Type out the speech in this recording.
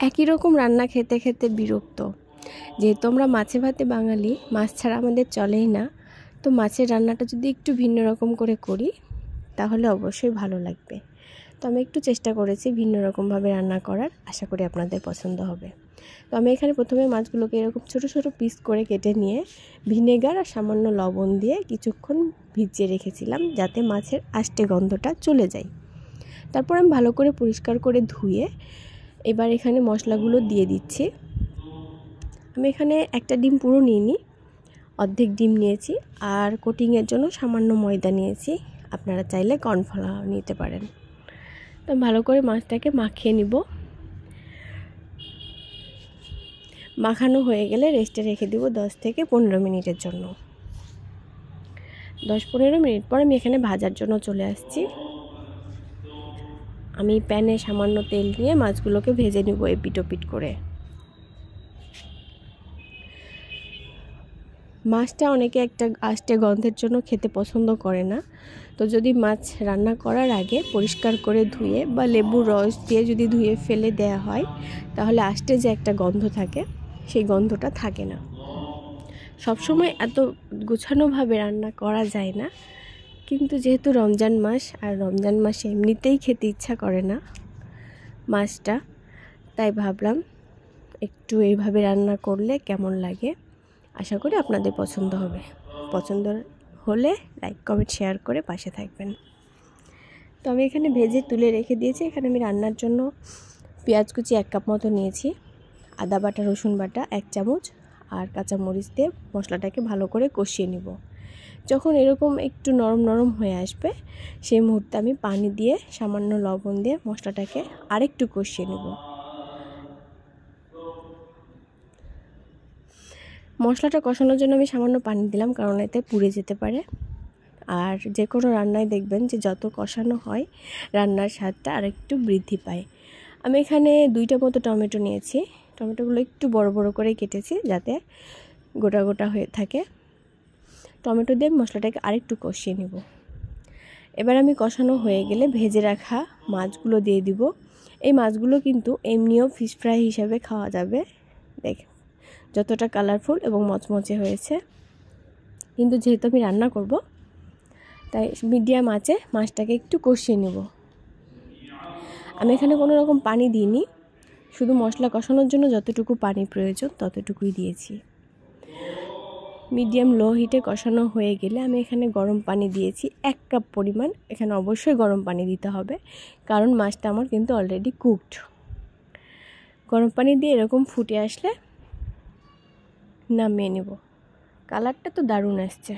একই রকম রান্না খেতে খেতে বিরক্ত। যেহেতু আমরা মাছে ভাতে বাঙালি, মাছ ছাড়া আমাদের চলেই না। তো মাছের রান্নাটা যদি একটু ভিন্ন রকম করে করি তাহলে অবশ্যই ভালো লাগবে। তো আমি একটু চেষ্টা করেছি ভিন্ন রকমভাবে রান্না করার, আশা করি আপনাদের পছন্দ হবে। তো আমি এখানে প্রথমে মাছগুলোকে এরকম ছোট ছোট পিস করে কেটে নিয়ে ভিনেগার আর সামান্য লবণ দিয়ে কিছুক্ষণ ভিজিয়ে রেখেছিলাম, যাতে মাছের আষ্টে গন্ধটা চলে যায়। তারপর আমি ভালো করে পরিষ্কার করে ধুয়ে এবার এখানে মশলাগুলো দিয়ে দিচ্ছি। আমি এখানে একটা ডিম পুরো নিইনি, অর্ধেক ডিম নিয়েছি, আর কোটিংয়ের জন্য সামান্য ময়দা নিয়েছি। আপনারা চাইলে কর্নফ্লাওয়ার নিতে পারেন। তো ভালো করে মাছটাকে মাখিয়ে নিব। মাখানো হয়ে গেলে রেস্টে রেখে দিব 10 থেকে 15 মিনিটের জন্য। 10-15 মিনিট পর আমি এখানে ভাজার জন্য চলে আসছি। আমি প্যানে সামান্য তেল নিয়ে মাছগুলোকে ভেজে নিব এপিট ওপিট করে। মাছটা অনেকে একটা আষ্টে গন্ধের জন্য খেতে পছন্দ করে না। তো যদি মাছ রান্না করার আগে পরিষ্কার করে ধুয়ে বা লেবুর রস দিয়ে যদি ধুয়ে ফেলে দেয়া হয়, তাহলে আষ্টে যে একটা গন্ধ থাকে সেই গন্ধটা থাকে না। সবসময় এত গোছানোভাবে রান্না করা যায় না, কিন্তু যেহেতু রমজান মাস, আর রমজান মাসে এমনিতেই খেতে ইচ্ছা করে না মাছটা, তাই ভাবলাম একটু এইভাবে রান্না করলে কেমন লাগে। আশা করি আপনাদের পছন্দ হবে। পছন্দ হলে লাইক কমেন্ট শেয়ার করে পাশে থাকবেন। তো আমি এখানে ভেজে তুলে রেখে দিয়েছি। এখানে আমি রান্নার জন্য পেঁয়াজ কুচি 1 কাপ মতো নিয়েছি, আদা বাটা রসুন বাটা 1 চামচ, আর কাঁচামরিচ দিয়ে মশলাটাকে ভালো করে কষিয়ে নিব। যখন এরকম একটু নরম নরম হয়ে আসবে, সেই মুহূর্তে আমি পানি দিয়ে সামান্য লবণ দিয়ে মশলাটাকে আরেকটু কষিয়ে নেব। মশলাটা কষানোর জন্য আমি সামান্য পানি দিলাম, কারণ এতে পুড়ে যেতে পারে। আর যে কোনো রান্নায় দেখবেন যে যত কষানো হয় রান্নার স্বাদটা আরেকটু বৃদ্ধি পায়। আমি এখানে 2টা মতো টমেটো নিয়েছি। টমেটোগুলো একটু বড় বড় করে কেটেছি, যাতে গোটা গোটা হয়ে থাকে। টমেটো দিয়ে মশলাটাকে আরেকটু কষিয়ে নেব। এবার আমি কষানো হয়ে গেলে ভেজে রাখা মাছগুলো দিয়ে দিব। এই মাছগুলো কিন্তু এমনিও ফিশ ফ্রাই হিসাবে খাওয়া যাবে। দেখেন যতটা কালারফুল এবং মচমচে হয়েছে। কিন্তু যেহেতু আমি রান্না করব, তাই মিডিয়াম আঁচে মাছটাকে একটু কষিয়ে নেব। আমি এখানে কোনো রকম পানি দিইনি, শুধু মশলা কষানোর জন্য যতটুকু পানি প্রয়োজন ততটুকুই দিয়েছি। মিডিয়াম লো হিটে কষানো হয়ে গেলে আমি এখানে গরম পানি দিয়েছি 1 কাপ পরিমাণ। এখানে অবশ্যই গরম পানি দিতে হবে, কারণ মাছটা আমার কিন্তু অলরেডি কুকড। গরম পানি দিয়ে এরকম ফুটে আসলে নামিয়ে নেব। কালারটা তো দারুণ আসছে।